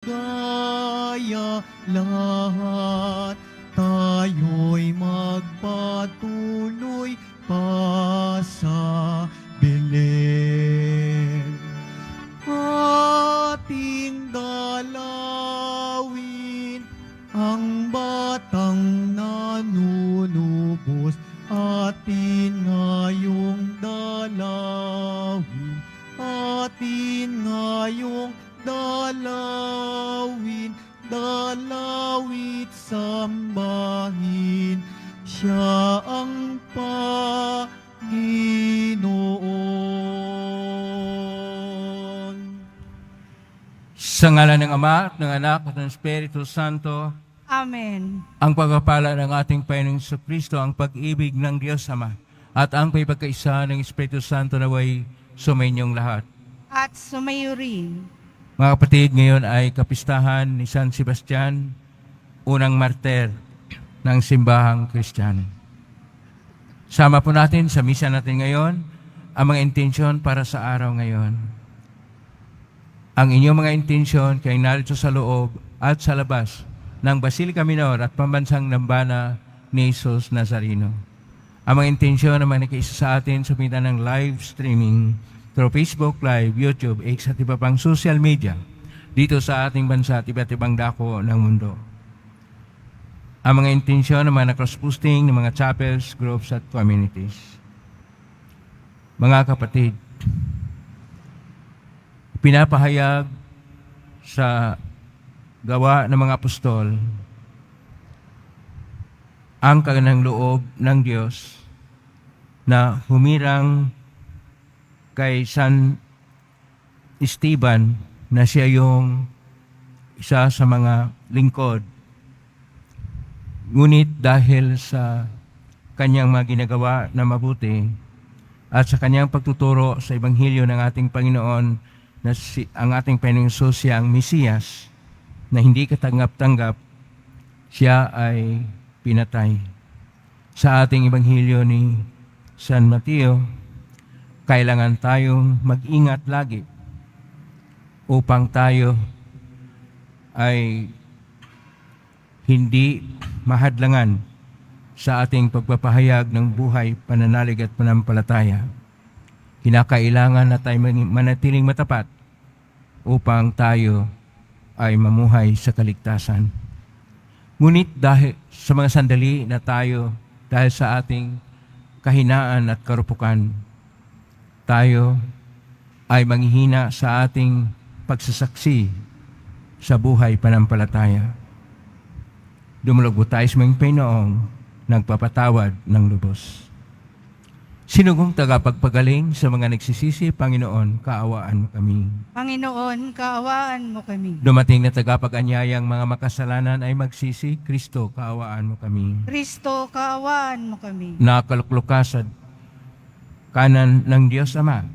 Gaya lahat, tayo'y magpatuloy pa sa Belen. Ating dalawin ang batang nanunubos, atin ngayong dalawin, atin ngayong dalawin, dalawit sambahin, siya ang Panginoon. Sa ngalan ng Ama at ng Anak at ng Espiritu Santo, Amen. ang pagpapala ng ating Panginoong Kristo, ang pag-ibig ng Diyos Ama, at ang pagkakaisa ng Espiritu Santo naway sumainyong lahat. At sumayo rin. Mga kapatid, ngayon ay kapistahan ni San Sebastian, unang martir ng simbahang Kristiyano. Sama po natin sa misa natin ngayon ang mga intensyon para sa araw ngayon. Ang inyong mga intensyon kay narito sa loob at sa labas ng Basilica Minor at Pambansang Nambana ni Jesus Nazareno. Ang mga intensyon na nakiisa sa atin sa pamitan ng live streaming through Facebook Live, YouTube, X at iba pang social media dito sa ating bansa at iba't ibang dako ng mundo. Ang mga intensyon ng mga cross-posting ng mga chapels, groups at communities. Mga kapatid, pinapahayag sa gawa ng mga apostol ang kaganang loob ng Diyos na humirang kay San Esteban na siya yung isa sa mga lingkod. Ngunit dahil sa kanyang mga ginagawa na mabuti at sa kanyang pagtuturo sa Ebanghelyo ng ating Panginoon na ang ating Panginoong Jesus siya ang Mesiyas na hindi katanggap-tanggap, siya ay pinatay. Sa ating Ebanghelyo ni San Mateo, kailangan tayong mag-ingat lagi upang tayo ay hindi mahadlangan sa ating pagpapahayag ng buhay, pananalig at panampalataya. Kinakailangan na tayo manatiling matapat upang tayo ay mamuhay sa kaligtasan. Ngunit dahil sa mga sandali na tayo, dahil sa ating kahinaan at karupukan, tayo ay manghihina sa ating pagsasaksi sa buhay panampalataya. Dumulog po tayo sa mga Panginoong nagpapatawad ng lubos. Sinugong tagapagpagaling sa mga nagsisisi, Panginoon, kaawaan mo kami. Panginoon, kaawaan mo kami. Dumating na tagapag-anyayang mga makasalanan ay magsisi, Kristo, kaawaan mo kami. Kristo, kaawaan mo kami. Nakaluklukasad kanan ng Diyos Ama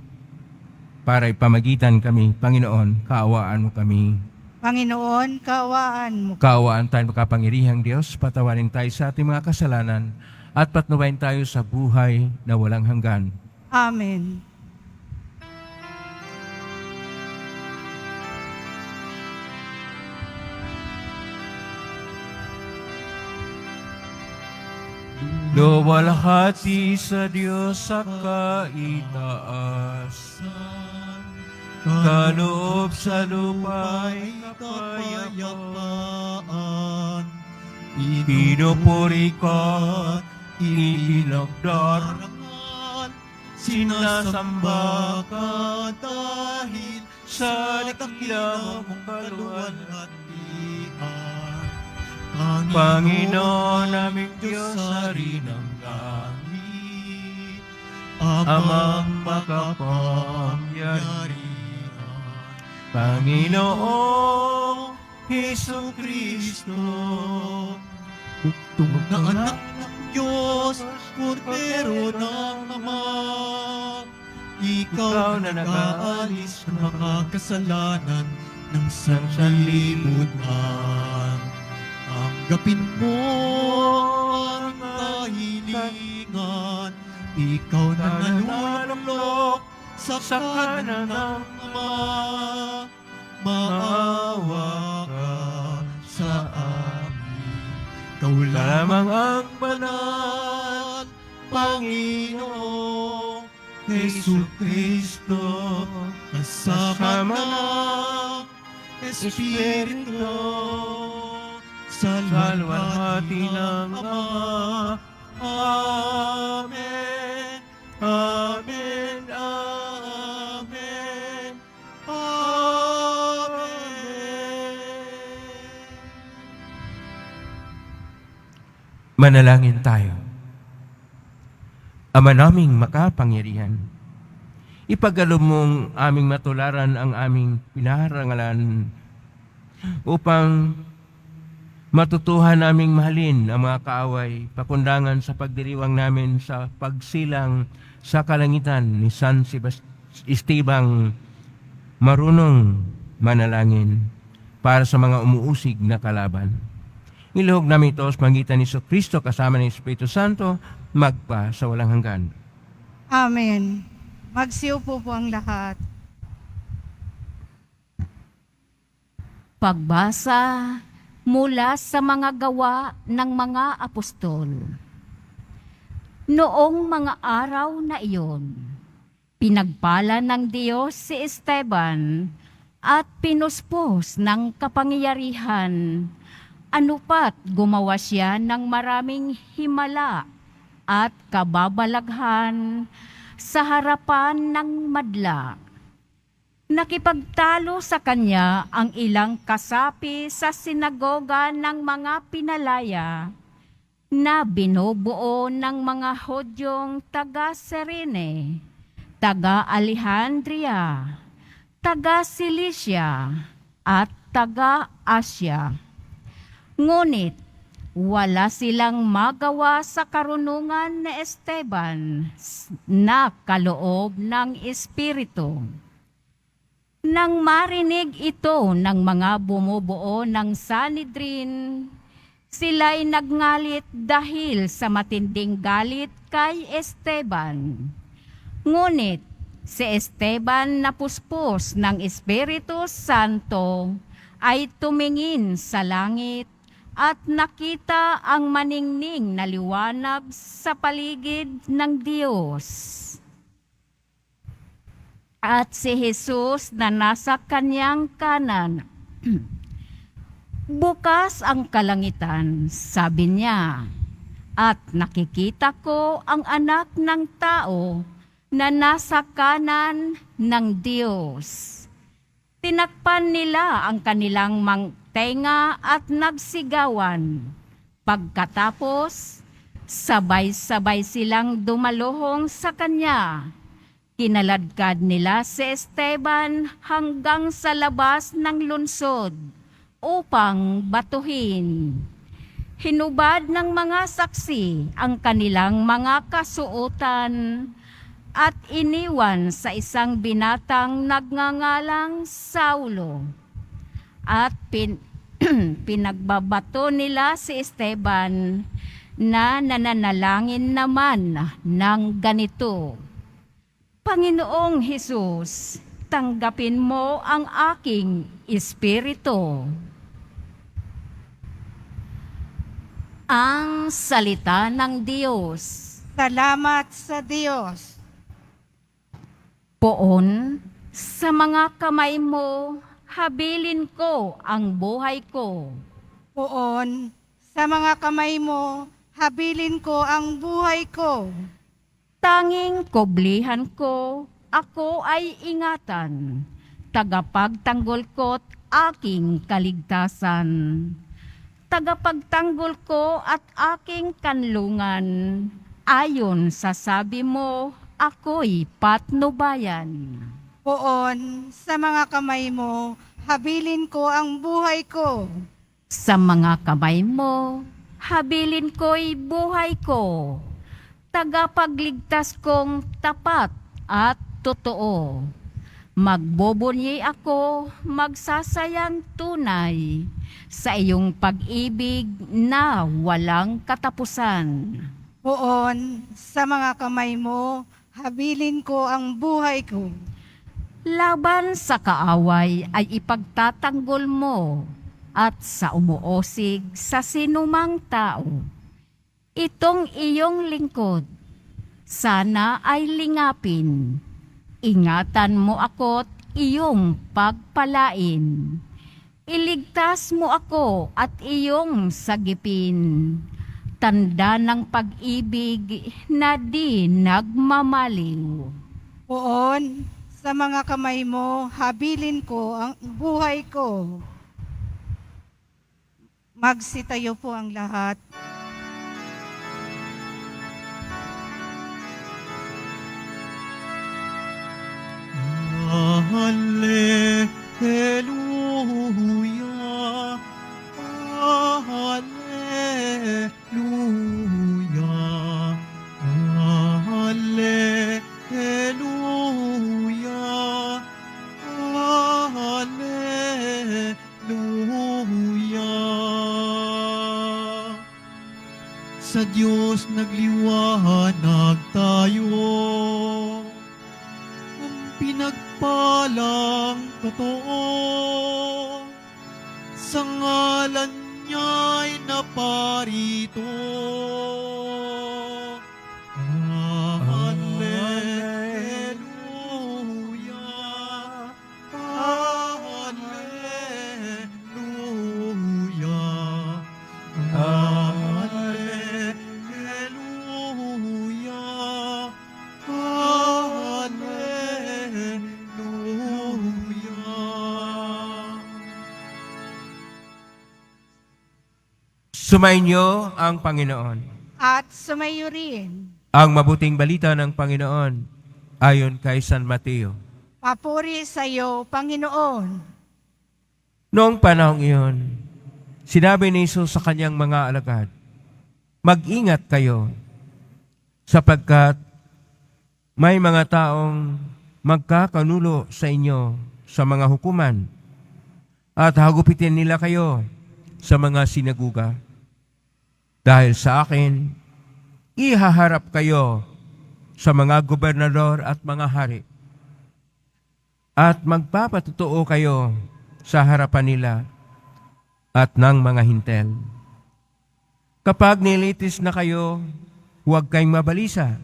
para ipamagitan kami, Panginoon, kaawaan mo kami. Panginoon, kaawaan mo kami. Kaawaan tayo makapangirihang Diyos, patawarin tayo sa ating mga kasalanan at patnubayan tayo sa buhay na walang hanggan. Amen. Luwalhati sa Diyos sa kaitaas, kaloob sa lupa'y kapayapaan, pinupuri ka, iilagdarangan, sinasamba ka dahil sa dakila mong kaluwalhatian. Panginoon naming Diyos, Hari ng langit, Amang makapangyarihan, Panginoong Jesucristo, Bugtong na anak ng Diyos, Kordero ng Ama, ikaw na nag-aalis ng mga kasalanan ng sanlibutan. Tanggapin mo ang kahilingan, ikaw na nanunulok sa kanan ng Ama. maawa ka sa amin. Ikaw lamang ang banal, Panginoong Jesucristo, kasama ng Espiritu, sa luwalhati ng Ama. Amen. Amen. Amen. Amen. Manalangin tayo. Ama naming makapangyarihan, ipagkaloob mong aming matularan ang aming pinaharangalan upang matutuhan naming mahalin ang mga kaaway, pakundangan sa pagdiriwang namin sa pagsilang sa kalangitan ni San Esteban, marunong manalangin para sa mga umuusig na kalaban. Ilihog namin ito sa pangitan ni Kristo kasama ng Espiritu Santo, magpa sa walang hanggan. Amen. Magsiupo po ang lahat. Pagbasa mula sa mga gawa ng mga apostol. Noong mga araw na iyon, pinagpala ng Diyos si Esteban at pinuspos ng kapangyarihan. Anupat gumawa siya ng maraming himala at kababalaghan sa harapan ng madla. Nakipagtalo sa kanya ang ilang kasapi sa sinagoga ng mga pinalaya na binubuo ng mga Hudyong taga Cirene, taga Alejandria, taga Cilicia at taga Asya. Ngunit wala silang magawa sa karunungan ni Esteban na kaloob ng Espiritu. Nang marinig ito ng mga bumubuo ng Sanhedrin, sila'y nagngalit dahil sa matinding galit kay Esteban. Ngunit si Esteban na puspos ng Espiritu Santo ay tumingin sa langit at nakita ang maningning na liwanag sa paligid ng Diyos. At si Jesus na nasa kanyang kanan. Bukas ang kalangitan, sabi niya, at nakikita ko ang anak ng tao na nasa kanan ng Diyos. Tinakpan nila ang kanilang tenga at nagsigawan. Pagkatapos, sabay-sabay silang dumaluhong sa kanya. Kinaladkad nila si Esteban hanggang sa labas ng lungsod upang batuhin. Hinubad ng mga saksi ang kanilang mga kasuotan at iniwan sa isang binatang nagngangalang Saulo. At pinagbabato nila si Esteban na nananalangin naman ng ganito, Panginoong Hesus, tanggapin mo ang aking espiritu. Ang salita ng Diyos. Salamat sa Diyos. Poon, sa mga kamay mo, habilin ko ang buhay ko. Poon, sa mga kamay mo, habilin ko ang buhay ko. Tanging koblihan ko, ako ay ingatan. Tagapagtanggol ko't aking kaligtasan. Tagapagtanggol ko at aking kanlungan. Ayon sa sabi mo, ako'y patnubayan. Poon, sa mga kamay mo, habilin ko ang buhay ko. Sa mga kamay mo, habilin ko'y buhay ko. Tagapagligtas kong tapat at totoo. Magbubunyi ako, magsasayang tunay sa iyong pag-ibig na walang katapusan. Poon, sa mga kamay mo, habilin ko ang buhay ko. Laban sa kaaway ay ipagtatanggol mo at sa umuosig sa sinumang tao. Itong iyong lingkod, sana ay lingapin. Ingatan mo ako't iyong pagpalain. Iligtas mo ako at iyong sagipin. Tanda ng pag-ibig na di nagmamaliw. Poon, sa mga kamay mo, habilin ko ang buhay ko. Magsitayo po ang lahat. Hallelujah, Hallelujah, Hallelujah, Hallelujah. Sa Diyos nagliwanag tayo, ang pinagpalang totoo, sa ngalan niya'y naparito. Hallelujah, Hallelujah, Hallelujah, Hallelujah. Sumainyo ang Panginoon. At sumayo rin. Ang mabuting balita ng Panginoon ayon kay San Mateo. Papuri sa iyo, Panginoon. Noong panahong iyon, sinabi ni Jesus sa kanyang mga alagad, mag-ingat kayo sapagkat may mga taong magkakanulo sa inyo sa mga hukuman at hagupitin nila kayo sa mga sinaguga. Dahil sa akin, ihaharap kayo sa mga gobernador at mga hari at magpapatutuo kayo sa harapan nila at ng mga hintel. Kapag nilitis na kayo, huwag kayong mabalisa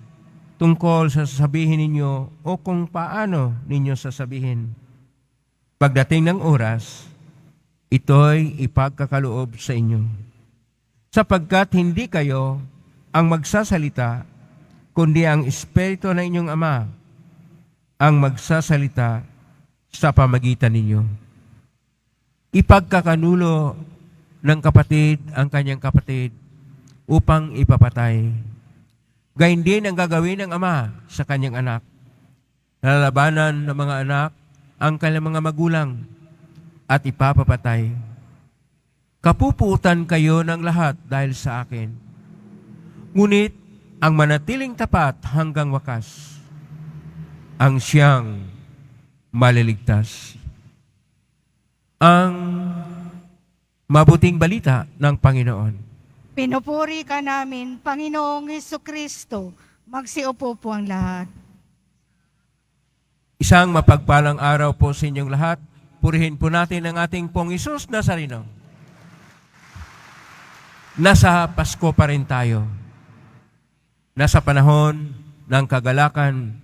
tungkol sa sasabihin ninyo o kung paano ninyo sasabihin. Pagdating ng oras, ito'y ipagkakaloob sa inyo. Sapagkat hindi kayo ang magsasalita, kundi ang Espiritu ng inyong Ama ang magsasalita sa pamagitan ninyo. Ipagkakanulo ng kapatid ang kanyang kapatid upang ipapatay. Gayun din ang gagawin ng ama sa kanyang anak. Lalabanan ng mga anak ang kanilang mga magulang at ipapapatay. Kapupuutan kayo ng lahat dahil sa akin. Ngunit ang manatiling tapat hanggang wakas, ang siyang maliligtas. Ang mabuting balita ng Panginoon. Pinupuri ka namin, Panginoong Hesukristo. Magsiupo po ang lahat. Isang mapagpalang araw po sa inyong lahat. Purihin po natin ang ating Pong Hesus Nazareno. Nasa Pasko pa rin tayo. Nasa panahon ng kagalakan,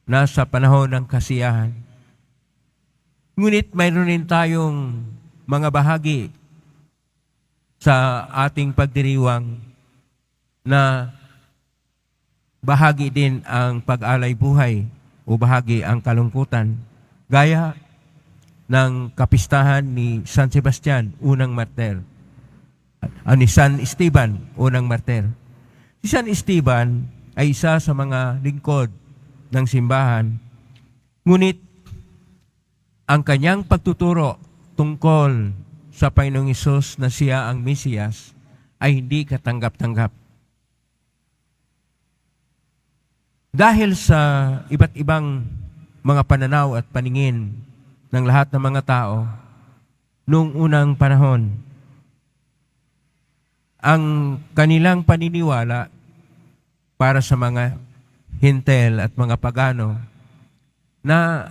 nasa panahon ng kasiyahan. Ngunit mayroon rin tayong mga bahagi sa ating pagdiriwang na bahagi din ang pag-alay buhay o bahagi ang kalungkutan. Gaya ng kapistahan ni San Sebastian, unang martir. Ni San Esteban, unang martir. Si San Esteban ay isa sa mga lingkod ng simbahan. Ngunit ang kanyang pagtuturo tungkol sa Panginoong Hesus na siya ang Mesiyas ay hindi katanggap-tanggap. Dahil sa iba't ibang mga pananaw at paningin ng lahat ng mga tao noong unang panahon, ang kanilang paniniwala para sa mga hintel at mga pagano na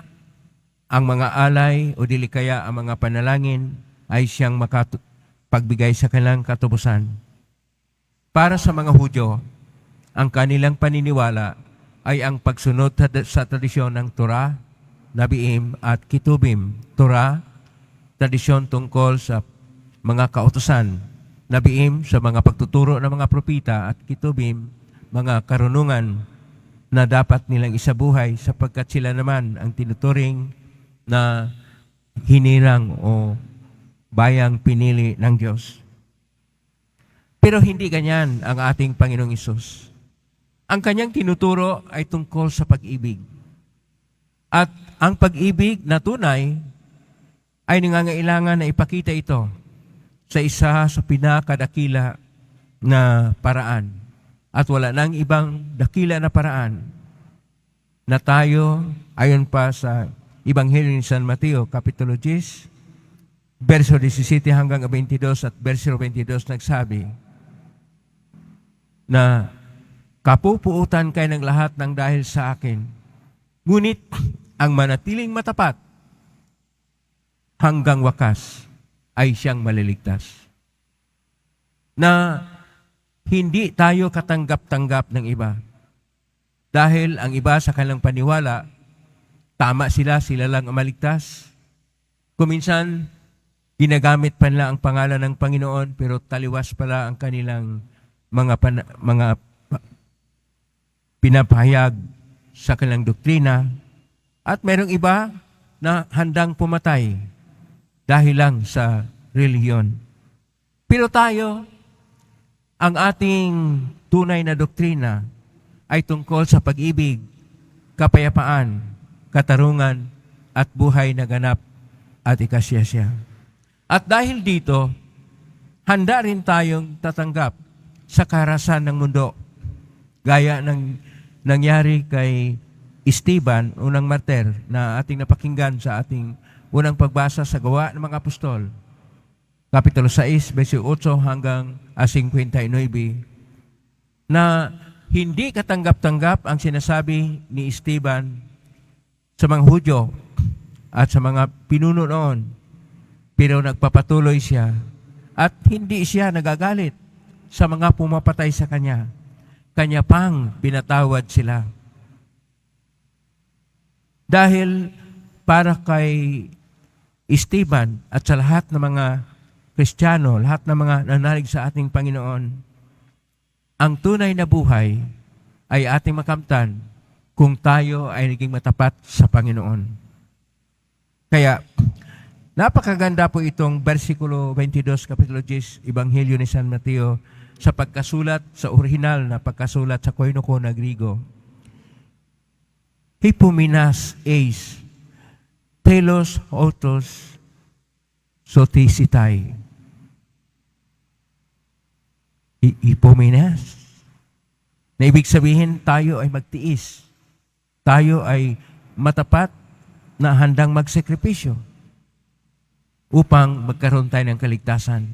ang mga alay o dili kaya ang mga panalangin ay siyang pagbigay sa kanilang katubusan. Para sa mga Hudyo, ang kanilang paniniwala ay ang pagsunod sa tradisyon ng Torah, Nabiim at Kitubim. Torah, tradisyon tungkol sa mga kautusan. Nabiim sa mga pagtuturo ng mga propita at Kitubim, mga karunungan na dapat nilang isabuhay sapagkat sila naman ang tinuturing na hinirang o bayang pinili ng Diyos. Pero hindi ganyan ang ating Panginoong Hesus. Ang kanyang tinuturo ay tungkol sa pag-ibig. At ang pag-ibig na tunay ay nangangailangan na ipakita ito sa isa sa pinakadakila na paraan. At wala nang ibang dakila na paraan na tayo, ayon pa sa Ebanghelyo ni San Mateo, Kapitulo 10, verso 17 hanggang 22 at verso 22 nagsabi na kapupuutan kayo ng lahat ng dahil sa akin. Ngunit ang manatiling matapat hanggang wakas ay siyang maliligtas. Na hindi tayo katanggap-tanggap ng iba. Dahil ang iba sa kanilang paniwala, tama sila lang ang maligtas. Kuminsan, ginagamit pa nila ang pangalan ng Panginoon pero taliwas pala ang kanilang mga pinapahayag sa kanilang doktrina. At mayroong iba na handang pumatay dahil lang sa relihiyon. Pero tayo, ang ating tunay na doktrina ay tungkol sa pag-ibig, kapayapaan, katarungan, at buhay na ganap at ikasiyasya. At dahil dito, handa rin tayong tatanggap sa karahasan ng mundo. Gaya ng nangyari kay Esteban, unang martir, na ating napakinggan sa ating unang pagbasa sa Gawa ng mga Apostol. Kapitulo 6, verso 8 hanggang 59, na hindi katanggap-tanggap ang sinasabi ni Esteban sa mga Hudyo at sa mga pinuno noon. Pero nagpapatuloy siya at hindi siya nagagalit sa mga pumapatay sa kanya. Kanya pang pinatawad sila. Dahil para kay Esteban at sa lahat ng mga Kristiyano, lahat ng mga nanalig sa ating Panginoon, ang tunay na buhay ay ating makamtan kung tayo ay naging matapat sa Panginoon. Kaya, napakaganda po itong versikulo 22, Kapitulo 10, Ebanghelyo ni San Mateo, sa pagkasulat, sa orihinal na pagkasulat sa Koinoko na Grigo. Hipominas eis, telos autos sotisitai. Hipominas. Na ibig sabihin, tayo ay magtiis. Tayo ay matapat na handang magsakripisyo upang magkaroon tayo ng kaligtasan.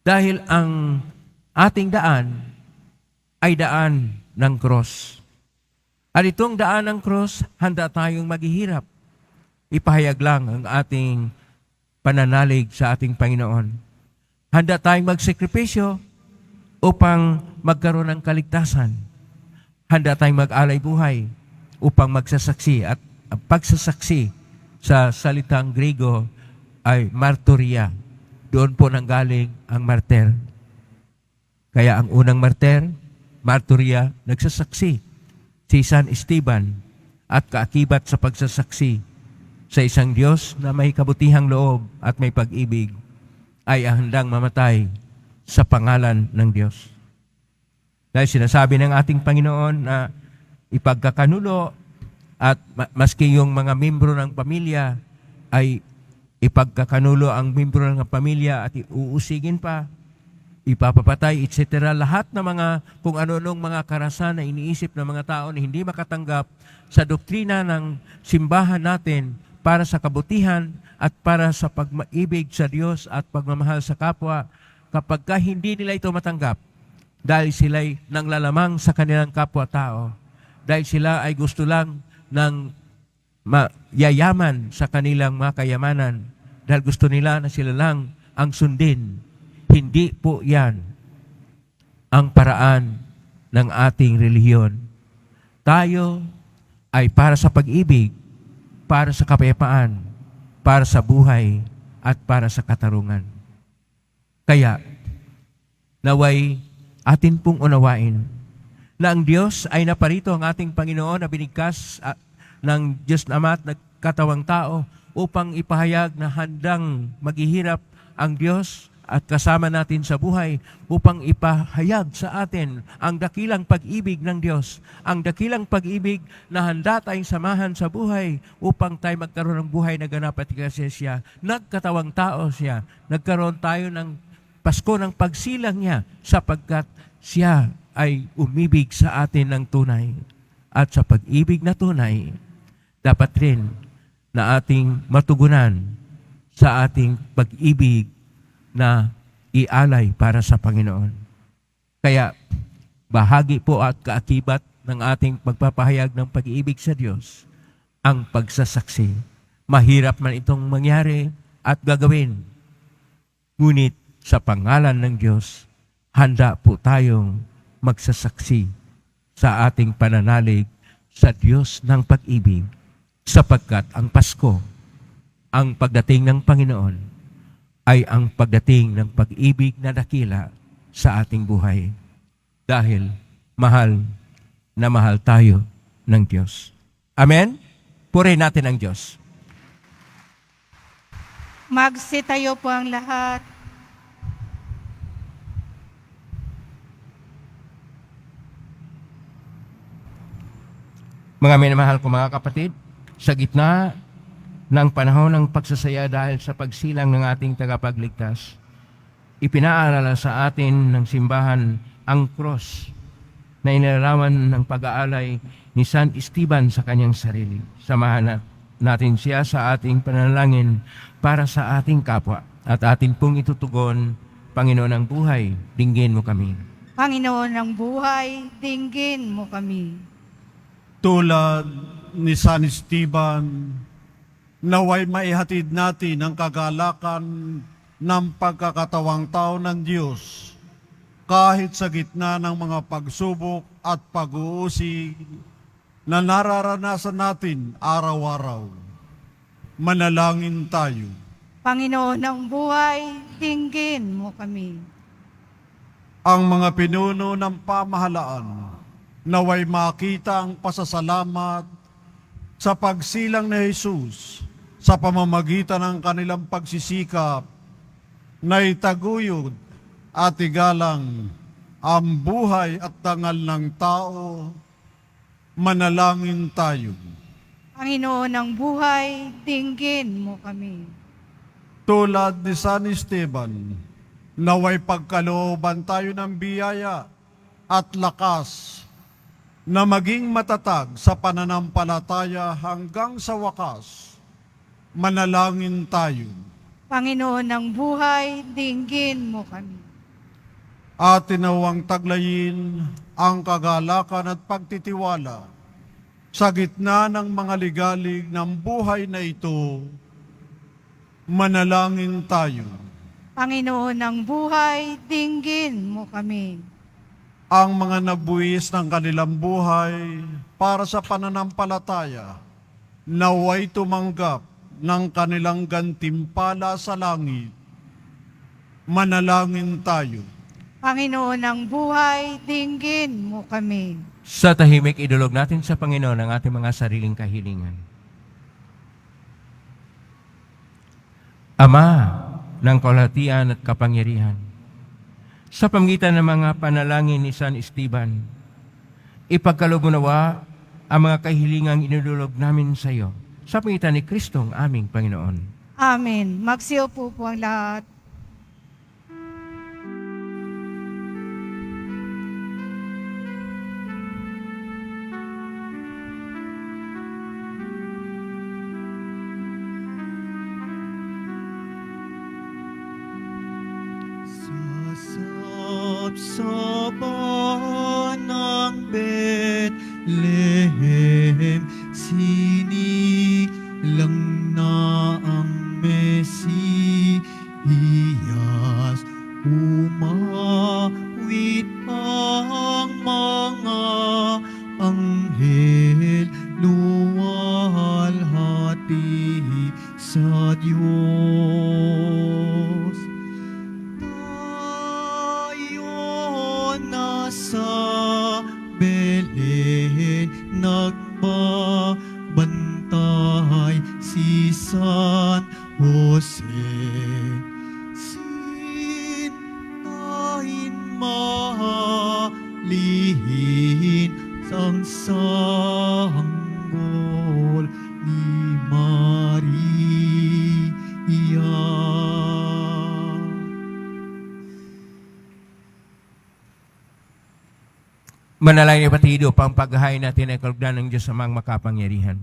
Dahil ang ating daan ay daan ng cross. At itong daan ng cross, handa tayong maghihirap. Ipahayag lang ang ating pananalig sa ating Panginoon. Handa tayong magsakripisyo upang magkaroon ng kaligtasan. Handa tayong mag-alay buhay upang magsasaksi. At ang pagsasaksi sa salitang Griego ay marturia. Doon po nanggaling ang martir. Kaya ang unang martir, marturia, nagsasaksi. Si San Esteban at kaakibat sa pagsasaksi sa isang Diyos na may kabutihang loob at may pag-ibig ay handang mamatay sa pangalan ng Diyos. Dahil sinasabi ng ating Panginoon na ipagkakanulo at maski yung mga membro ng pamilya ay ipagkakanulo ang membro ng pamilya at uusigin pa, ipapapatay, etc. Lahat ng mga kung ano-anong mga karahasan na iniisip ng mga tao na hindi makatanggap sa doktrina ng simbahan natin para sa kabutihan at para sa pag-ibig sa Diyos at pagmamahal sa kapwa, kapag hindi nila ito matanggap, dahil sila'y nanglalamang sa kanilang kapwa-tao, dahil sila ay gusto lang ng yayaman sa kanilang mga kayamanan dahil gusto nila na sila lang ang sundin. Hindi po yan ang paraan ng ating relihiyon. Tayo ay para sa pag-ibig, para sa kapayapaan, para sa buhay, at para sa katarungan. Kaya, naway atin pong unawain na ang Diyos ay naparito ang ating Panginoon na binigkas ng Diyos na Ama at nagkatawang tao upang ipahayag na handang maghihirap ang Diyos at kasama natin sa buhay upang ipahayag sa atin ang dakilang pag-ibig ng Diyos, ang dakilang pag-ibig na handa tayong samahan sa buhay upang tayo magkaroon ng buhay na ganap at kasi siya. Nagkatawang tao siya. Nagkaroon tayo ng Pasko ng pagsilang niya sapagkat siya ay umibig sa atin ng tunay. At sa pag-ibig na tunay, dapat rin na ating matugunan sa ating pag-ibig na ialay para sa Panginoon. Kaya, bahagi po at kaakibat ng ating pagpapahayag ng pag-ibig sa Diyos, ang pagsasaksi. Mahirap man itong mangyari at gagawin. Ngunit sa pangalan ng Diyos, handa po tayong magsasaksi sa ating pananalig sa Diyos ng pag-ibig sapagkat ang Pasko, ang pagdating ng Panginoon, ay ang pagdating ng pag-ibig na dakila sa ating buhay. Dahil mahal na mahal tayo ng Diyos. Amen? Purihin natin ang Diyos. Magsitayo po ang lahat. Mga minamahal ko mga kapatid, sa gitna ng panahon ng pagsasaya dahil sa pagsilang ng ating tagapagligtas, ipinaalala sa atin ng simbahan ang cross na inilarawan ng pag-aalay ni San Esteban sa kanyang sarili. Samahan natin siya sa ating panalangin para sa ating kapwa at atin pong itutugon, Panginoon ng buhay, dinggin mo kami. Panginoon ng buhay, dinggin mo kami. Tulad ni San Esteban, naway maihatid natin ang kagalakan ng pagkakatawang tao ng Diyos kahit sa gitna ng mga pagsubok at pag-uusig na nararanasan natin araw-araw. Manalangin tayo. Panginoon ng buhay, dinggin mo kami. Ang mga pinuno ng pamahalaan, naway makita ang pasasalamat sa pagsilang ni Jesus sa pamamagitan ng kanilang pagsisikap na itaguyod at igalang ang buhay at dangal ng tao. Manalangin tayo. Panginoon ng buhay, dinggin mo kami. Tulad ni San Esteban, naway pagkalooban tayo ng biyaya at lakas na maging matatag sa pananampalataya hanggang sa wakas. Manalangin tayo. Panginoon ng buhay, dinggin mo kami. At tinawang taglayin ang kagalakan at pagtitiwala sa gitna ng mga ligalig ng buhay na ito. Manalangin tayo. Panginoon ng buhay, dinggin mo kami. Ang mga nabuwis ng kanilang buhay para sa pananampalataya, naway tumanggap ng kanilang gantimpala sa langit. Manalangin tayo. Panginoon ng buhay, dinggin mo kami. Sa tahimik, idulog natin sa Panginoon ang ating mga sariling kahilingan. Ama ng kaluwalhatian at kapangyarihan, sa pamagitan ng mga panalangin ni San Esteban, ipagkaloob mo nawa ang mga kahilingang inululog namin sa iyo sa pamagitan ni Kristong aming Panginoon. Amen. Magsiupo po ang lahat. Sasapsapan ng Bethlehem, sini Mesiyas, umawit ang mga anghel, luwalhati sa Diyos. Tayo nasa Belen, nagbabantay si San Jose. Sintahin mahalin ang sanggol ni Maria. Manalangin ni Partido pang paghahain natin ay kalugdan ng Diyos amang makapangyarihan.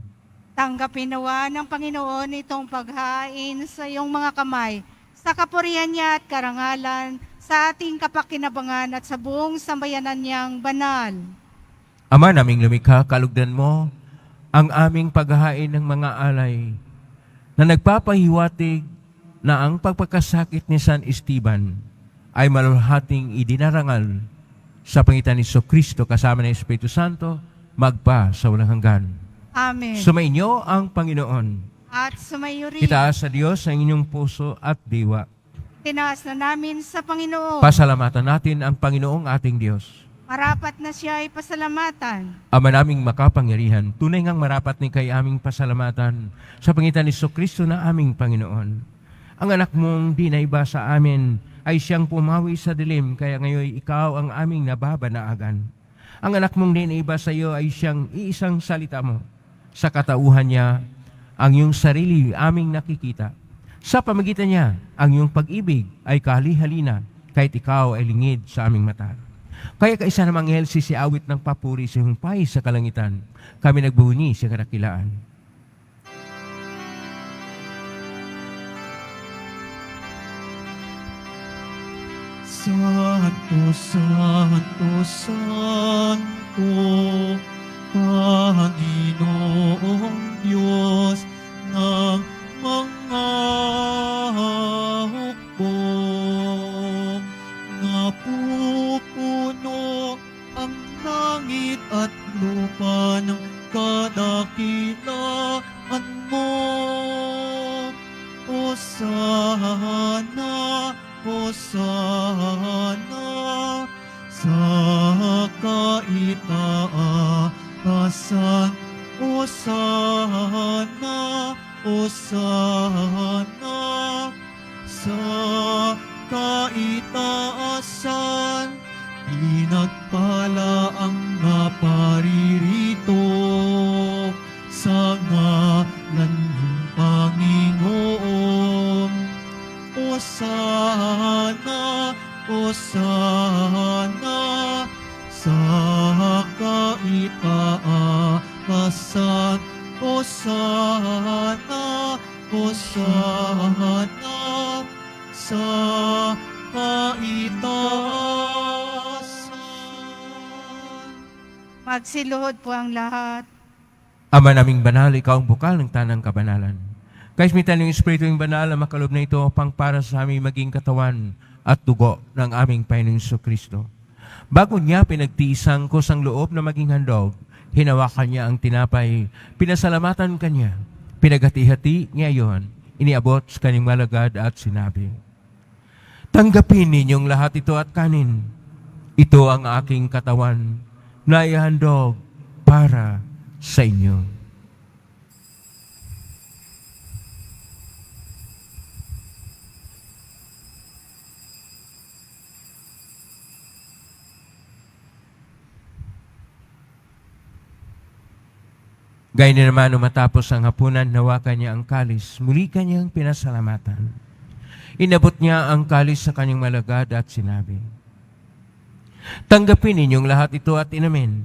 Tanggapin nawa ng Panginoon itong paghain sa iyong mga kamay, sa kapurihan niya at karangalan, sa ating kapakinabangan at sa buong sambayanan niyang banal. Ama naming lumikha, kalugdan mo ang aming paghahain ng mga alay na nagpapahiwatig na ang pagpagkasakit ni San Esteban ay malulhating idinarangal sa pangitan ni Kristo kasama ng Espiritu Santo magpa sa walang hanggan. Amen. Sumainyo ang Panginoon. At sumayo rin. Itaas sa Diyos ang inyong puso at diwa. Tinaas na namin sa Panginoon. Pasalamatan natin ang Panginoong ating Diyos. Marapat na siya ay pasalamatan. Ama naming makapangyarihan, tunay ngang marapat ni kay aming pasalamatan sa pangitan ni Kristo na aming Panginoon. Ang anak mong di naiba sa amin ay siyang pumawi sa dilim, kaya ngayon ikaw ang aming nababanaagan. Ang anak mong di naiba sa iyo ay siyang iisang salita mo. Sa katauhan niya, ang iyong sarili aming nakikita. Sa pamagitan niya, ang iyong pag-ibig ay kahali-halina, kahit ikaw ay lingid sa aming mata. Kaya kaisa namang anghel sisiawit ng papuri sa iyong pahay sa kalangitan. Kami nagbuhuni sa kadakilaan. Santo, Santo, Santo, Panginoong Diyos ng mga hukbo, napupuno ang langit at lupa ng kadakilaan mo. Hosana, Hosana sa kaitaasan. Hosana, Hosana sa kaitaasan. Pinagpala ang naparirito sa ngalan ng Panginoon. Hosana, Hosana sa kaitaasan. Hosana, Hosana sa kaitaasan. Magsiluhod po ang lahat. Ama naming banal, ikaw ang bukal ng tanang kabanalan. Kaismitan ng Espiritu yung banal na makalob na ito pang para sa aming maging katawan at dugo ng aming Panginoong Kristo. Bago niya pinagtiisang ko sang loob na maging handog, hinawakan niya ang tinapay, pinasalamatan kanya, pinaghati-hati niya yon, iniabot sa kanyang malagad at sinabi, tanggapin ninyong lahat ito at kanin. Ito ang aking katawan na ihandog para sa inyo. Gaya na naman nung matapos ang hapunan, nawakan niya ang kalis. Muli kanyang pinasalamatan. Inabot niya ang kalis sa kanyang malagad at sinabi, tanggapin ninyong lahat ito at inamin.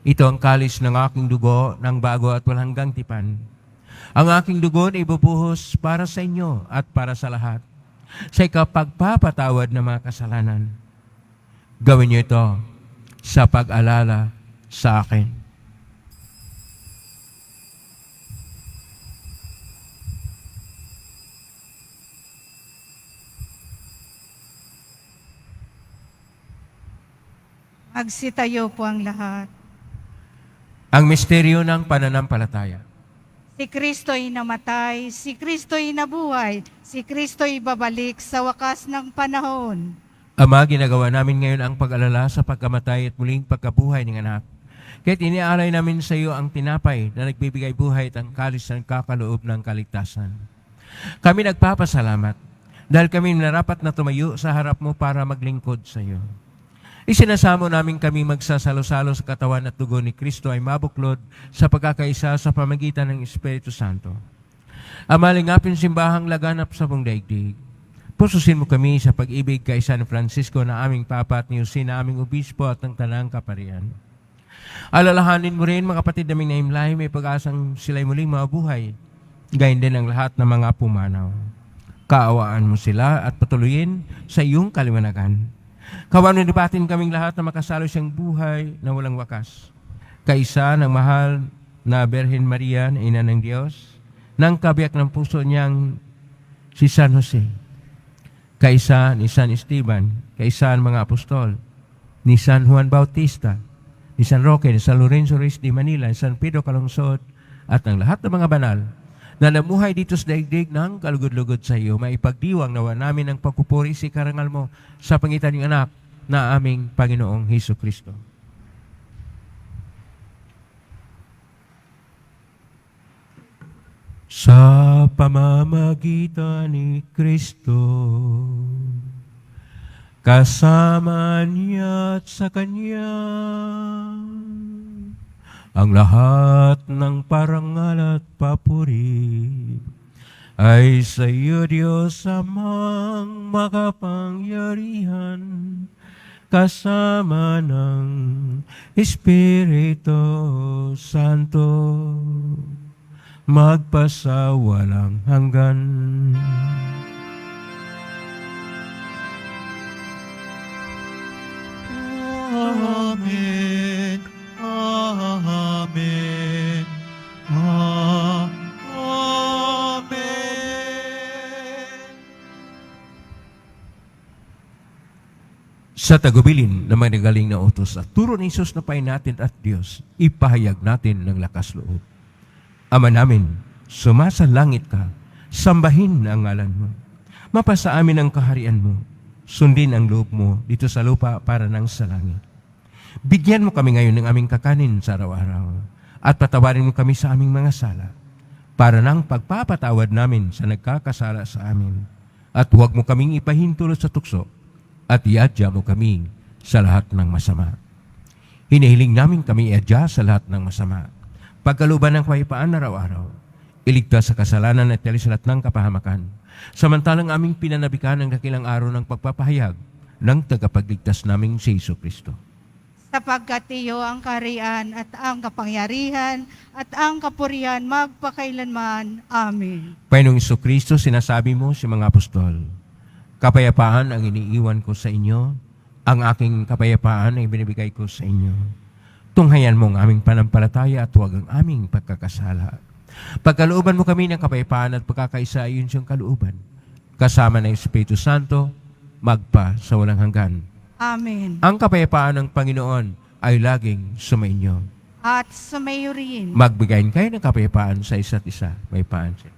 Ito ang kalis ng aking dugo ng bago at walang hanggang tipan. Ang aking dugo ay ibubuhos para sa inyo at para sa lahat, sa ikapagpapatawad ng mga kasalanan. Gawin niyo ito sa pag-alala sa akin. Magsitayo po ang lahat. Ang misteryo ng pananampalataya. Si Kristo'y namatay, si Kristo'y nabuhay, si Kristo'y babalik sa wakas ng panahon. Ama, ginagawa namin ngayon ang pag-alala sa pagkamatay at muling pagkabuhay ng anak. Kaya't iniaalay namin sa iyo ang tinapay na nagbibigay buhay at ang kalis na kakaloob ng kaligtasan. Kami nagpapasalamat dahil kami narapat na tumayo sa harap mo para maglingkod sa iyo. Isinasamo namin kami magsasalo-salo sa katawan at dugo ni Kristo ay mabuklod sa pagkakaisa sa pamagitan ng Espiritu Santo. Ama, lingapin simbahang laganap sa buong daigdig. Pususin mo kami sa pag-ibig kay San Francisco na aming Papa at ni Jose na aming Obispo at ng Tanang Kaparian. Alalahanin mo rin mga kapatid naming naimlahi, may pag-asang sila'y muling mabuhay. Gayon din ang lahat ng mga pumanaw. Kaawaan mo sila at patuloyin sa iyong kaliwanagan. Kawanulipatin kaming lahat na makasalo siyang buhay na walang wakas. Kaisa ng mahal na Birhen Maria na Ina ng Diyos, ng kabiyak ng puso niyang si San Jose, kaisa ni San Esteban, kaisa ng mga apostol, ni San Juan Bautista, ni San Roque, ni San Lorenzo Reyes de Manila, ni San Pedro Calungsod, at ang lahat ng mga banal na namuhay dito sa daigdig ng kalugod-lugod sa iyo, maipagdiwang nawa namin ang pagpupuri si karangal mo sa pangitan ng anak na aming Panginoong Hesus Kristo. Sa pamamagitan ni Kristo, kasama niya at sa Kanya, ang lahat ng parangal at papuri ay sa iyo, Diyos Amang makapangyarihan, kasama ng Espiritu Santo, magpasawalang hanggan. Amen. Amen. Amen. Sa tagubilin na manigaling na utos at turo ni Jesus na Panginoon natin at Diyos, ipahayag natin ng lakas loob. Ama namin, sumasalangit ka, sambahin ang ngalan mo. Mapasa amin ang kaharian mo, sundin ang loob mo dito sa lupa para nang sa langit. Bigyan mo kami ngayon ng aming kakanin sa araw-araw at patawarin mo kami sa aming mga sala para nang pagpapatawad namin sa nagkakasala sa amin. At huwag mo kaming ipahintulot sa tukso at iadya mo kami sa lahat ng masama. Hinihiling namin kami iadya sa lahat ng masama. Pagkaluban ng kahipaan araw-araw, iligtas sa kasalanan at sa lahat ng kapahamakan, samantalang aming pinanabikan ang dakilang araw ng pagpapahayag ng tagapagligtas naming si Hesus Kristo. Sapagkat iyo ang kaharian at ang kapangyarihan at ang kapurihan magpakailanman. Amen. Panginoong Hesus Kristo, sinasabi mo sa mga apostol, kapayapaan ang iniiwan ko sa inyo, ang aking kapayapaan ay binibigay ko sa inyo. Tunghayan mo ang aming panampalataya at huwag ang aming pagkakasala. Pagkalooban mo kami ng kapayapaan at pagkakaisa ayon siyang kalooban, kasama ng Espiritu Santo, magpa sa walang hanggan. Amen. Ang kapayapaan ng Panginoon ay laging sumainyo. At sumayo rin. Magbigayin kayo ng kapayapaan sa isa't isa. May paan siya.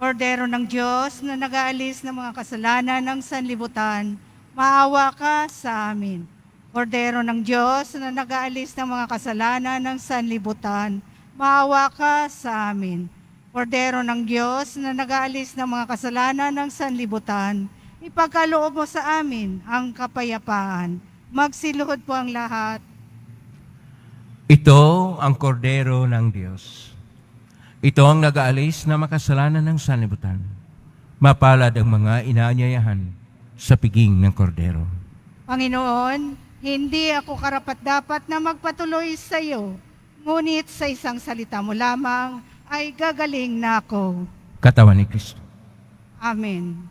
Kordero ng Diyos na nag-aalis ng mga kasalanan ng sanlibutan, maawa ka sa amin. Kordero ng Diyos na nag-aalis ng mga kasalanan ng sanlibutan, maawa ka sa amin. Kordero ng Diyos na nag-aalis ng mga kasalanan ng sanlibutan, ipagkaloob mo sa amin ang kapayapaan. Magsiluhod po ang lahat. Ito ang kordero ng Diyos. Ito ang nag-aalis na makasalanan ng sanlibutan. Mapalad ang mga inaanyayahan sa piging ng kordero. Panginoon, hindi ako karapat-dapat na magpatuloy sa iyo, ngunit sa isang salita mo lamang ay gagaling na ako. Katawan ni Kristo. Amen.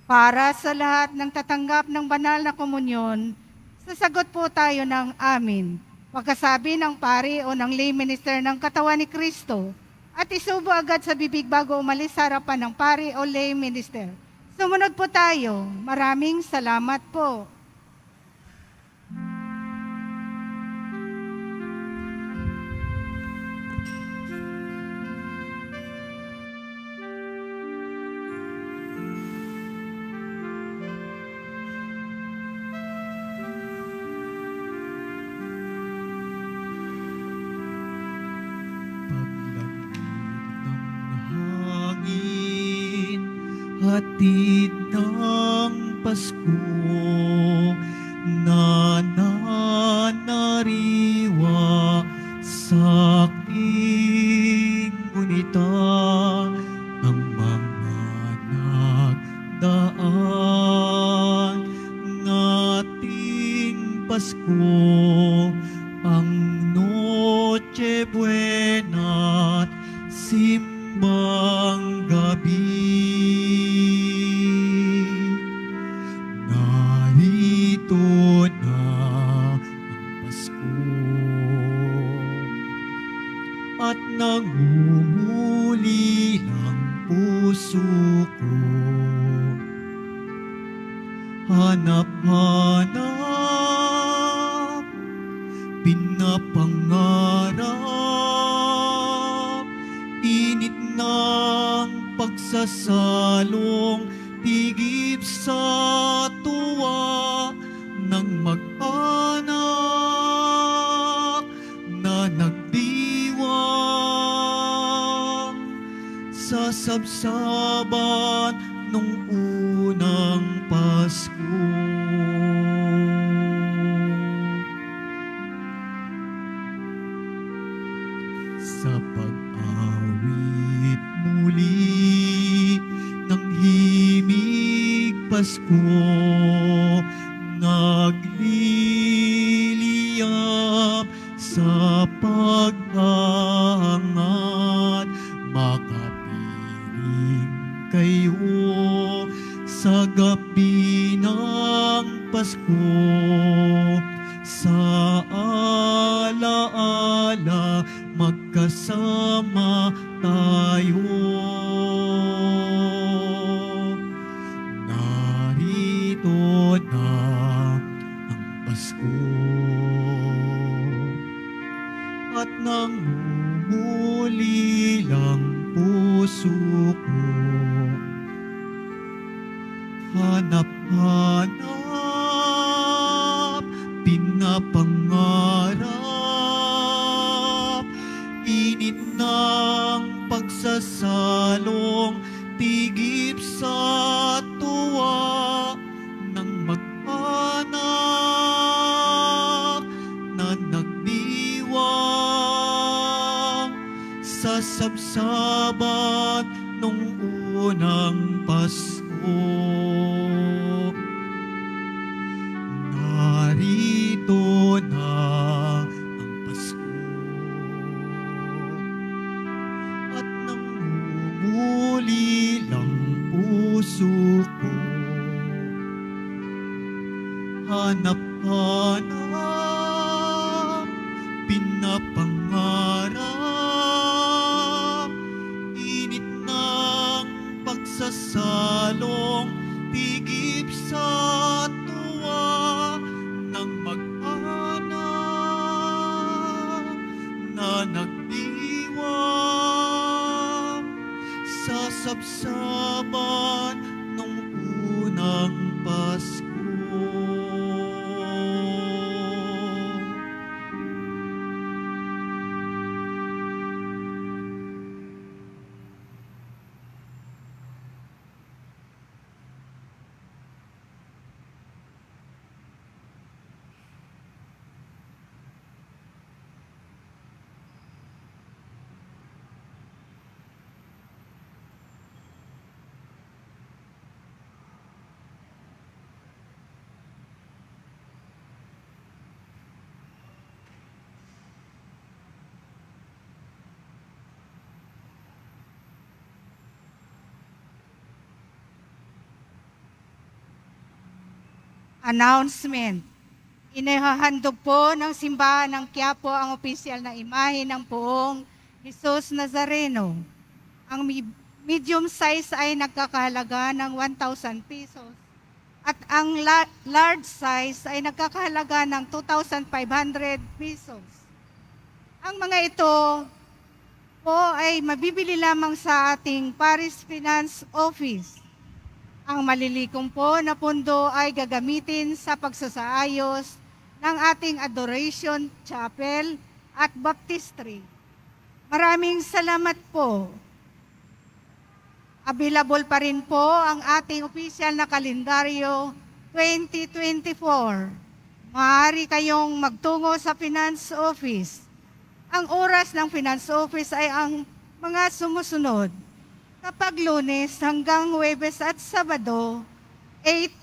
Para sa lahat ng tatanggap ng banal na komunyon, sasagot po tayo ng amin. Pagkasabi ng pari o ng lay minister ng katawan ni Kristo at isubo agad sa bibig bago umalis sa harapan ng pari o lay minister. Sumunod po tayo. Maraming salamat po. Paglamig ng hangin, hatid ng Pasko, nananariwa sa aking gunita ang mga nagdaan nating Pasko, ang Noche Buena at simbang gabi. Narito na ang Pasko at nangunguli ang puso ko. Hanap-hanap, pinapangarap, init ng pagsasalong, tigip sa tuwa ng mag-anak na nagdiwang sa sabsaban nung unang Pasko. Sa pag-awit muli ng himig Pasko, nagliliyab sa paghahangad, makapiling kayo sa gabi ng Pasko. Sa alaala, magkasama tayo. Narito na ang Pasko at nangunguli lang puso ko. Hanap-hanap, pinapangarap, init ng pagsasalong, tigip sa tuwa ng mag-anak na nagdiwang sa sabsaban nung unang Pasko. Narito na ang Pasko at nangunguli lang puso ko. Hanap-hanap, pinapangarap, init ng pagsasalong, tigip sa tuwa ng mag-anak na nagdiwang sa sabsaban nung unang Pasko. Announcement. Inihahandog po ng simbahan ng Quiapo ang opisyal na imahe ng poong Jesus Nazareno. Ang medium size ay nagkakahalaga ng 1,000 pesos at ang large size ay nagkakahalaga ng 2,500 pesos. Ang mga ito po ay mabibili lamang sa ating Parish Finance Office. Ang malilikom po na pondo ay gagamitin sa pagsasaayos ng ating Adoration Chapel at Baptistry. Maraming salamat po. Available pa rin po ang ating opisyal na kalendaryo 2024. Maaari kayong magtungo sa Finance Office. Ang oras ng Finance Office ay ang mga sumusunod. Kapag Lunes hanggang Huwebes at Sabado, 8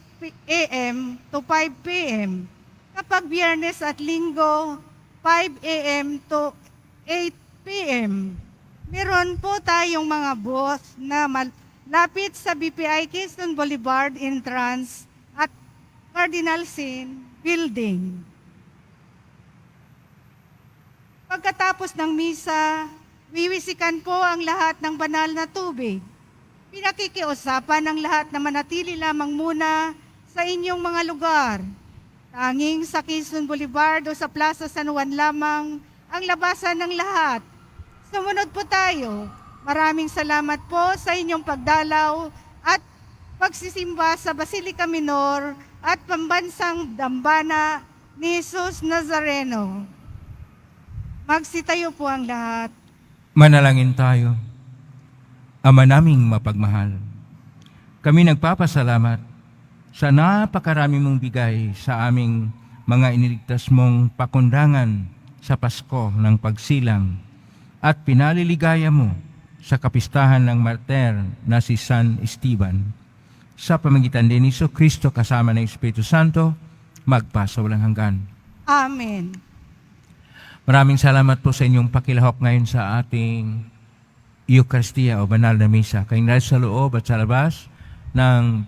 a.m. to 5 p.m. Kapag Biyernes at Linggo, 5 a.m. to 8 p.m. Meron po tayong mga booth na malapit sa BPI Quezon Boulevard entrance at Cardinal Sin Building. Pagkatapos ng misa, wiwisikan po ang lahat ng banal na tubig. Pinakikiusapan ng lahat na manatili lamang muna sa inyong mga lugar. Tanging sa Quezon Boulevard o sa Plaza San Juan lamang ang labasan ng lahat. Sumunod po tayo. Maraming salamat po sa inyong pagdalaw at pagsisimba sa Basilica Minor at Pambansang Dambana ni Jesus Nazareno. Magsitayo po ang lahat. Manalangin tayo. Ama naming mapagmahal, kami nagpapasalamat sa napakarami mong bigay sa aming mga iniligtas mong pakundangan sa Pasko ng pagsilang at pinaliligaya mo sa kapistahan ng martir na si San Esteban. Sa pamagitan din ni Kristo kasama ng Espiritu Santo, magpasa walang hanggan. Amen. Maraming salamat po sa inyong pakilahok ngayon sa ating Eucharistia o Banal na Misa. Kayong nasa sa loob at sa labas ng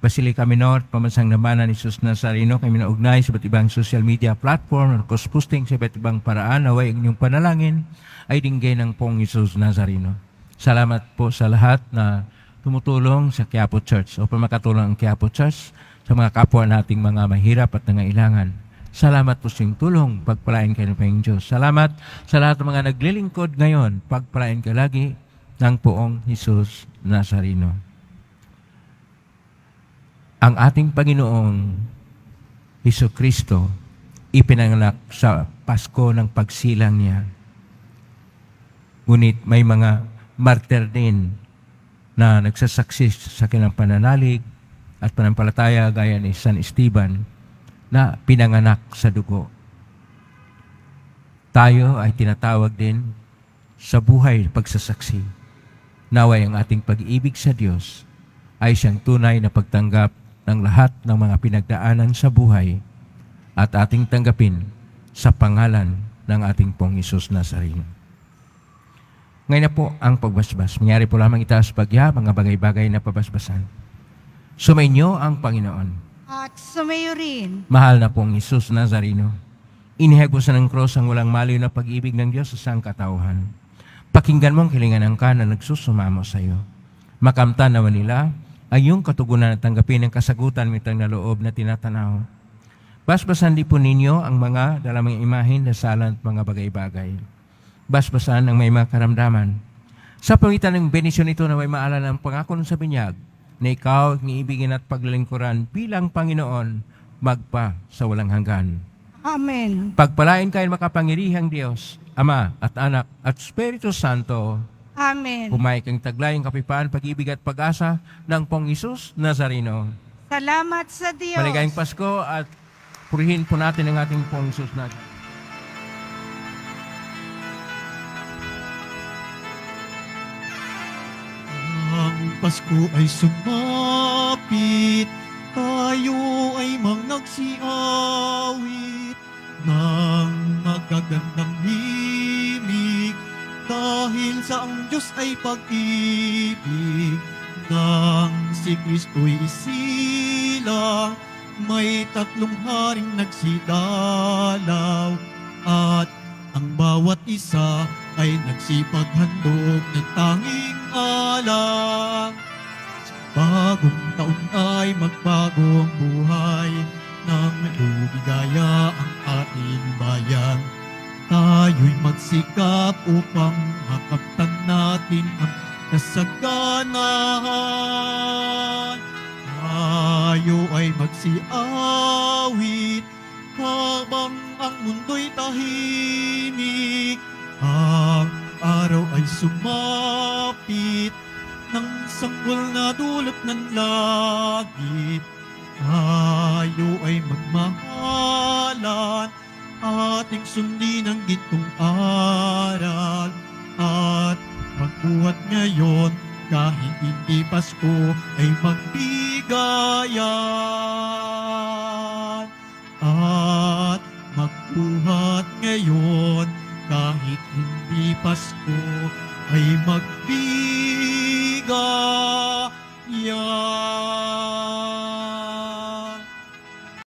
Basilica Minor, Pambansang Dambana ni Jesus Nazareno, kami naugnay sa iba't ibang social media platform at posting sa iba't ibang paraan. Naway ang inyong panalangin ay dinggay ng pong Jesus Nazareno. Salamat po sa lahat na tumutulong sa Quiapo Church o makatulong ang Quiapo Church sa mga kapwa nating mga mahirap at nangailangan. Salamat po sa inyong tulong. Pagpalain kayo ng Panginoong Diyos. Salamat sa lahat ng mga naglilingkod ngayon. Pagpalain ka lagi ng poong Jesus Nazareno. Ang ating Panginoong Hesukristo ipinanganak sa Pasko ng pagsilang niya. Ngunit may mga martir din na nagsasaksi sa kanilang pananalig at panampalataya gaya ni San Esteban na pinanganak sa dugo. Tayo ay tinatawag din sa buhay pagsasaksi. Naway ang ating pag-ibig sa Diyos ay siyang tunay na pagtanggap ng lahat ng mga pinagdaanan sa buhay at ating tanggapin sa pangalan ng ating pong Jesus Nazareno. Ngayon na po ang pagbasbas. Mangyari po lamang itaas pagya, mga bagay-bagay na pabasbasan. Sumainyo ang Panginoon. At sumayo rin. Mahal na pong Jesus Nazareno, inihag po sa ng cross ang walang maliw na pag-ibig ng Diyos sa sangkatauhan. Pakinggan mo ang kilingan ng ka na nagsusumamo sa iyo. Makamtan naman nila ay yung katugunan at tanggapin ng kasagutan mitang na loob na tinatanaw. Basbasan di po ninyo ang mga dalamang imahin na salan at mga bagay-bagay. Basbasan ang may mga karamdaman. Sa pagitan ng benisyon ito na may maalala ng pangako sa binyag, na ikaw ang iibigin at paglilingkuran bilang Panginoon, magpa sa walang hanggan. Amen. Pagpalain kayo makapangyarihang Diyos, Ama at Anak at Espiritu Santo. Amen. Humay kang taglay ang kapipaan, pag-ibig at pag-asa ng pong Jesus Nazareno. Salamat sa Diyos. Maligayang Pasko at purihin po natin ang ating pong Jesus Nazareno. Ang Pasko ay sumapit, tayo ay magsiawit ng magagandang himig, dahil sa ang Diyos ay pag-ibig, nang si Kristo'y isilang, may tatlong haring nagsidalaw at ang bawat isa ay nagsipaghandog ng tanging alang. Bagong taon ay magbago ang buhay nang lumigaya ang ating bayan. Tayo'y magsikap upang makamtan natin ang kasaganahan. Tayo ay magsiawit habang ang mundo'y tahimik. Ang araw ay sumapit ng sanggol na dulot ng langit. Tayo ay magmahalan, ating sundin ang gintong aral, at magbuhat ngayon kahit hindi Pasko ay magbigayan. At magbuhat ngayon kahit hindi Pasko ay magbigayan.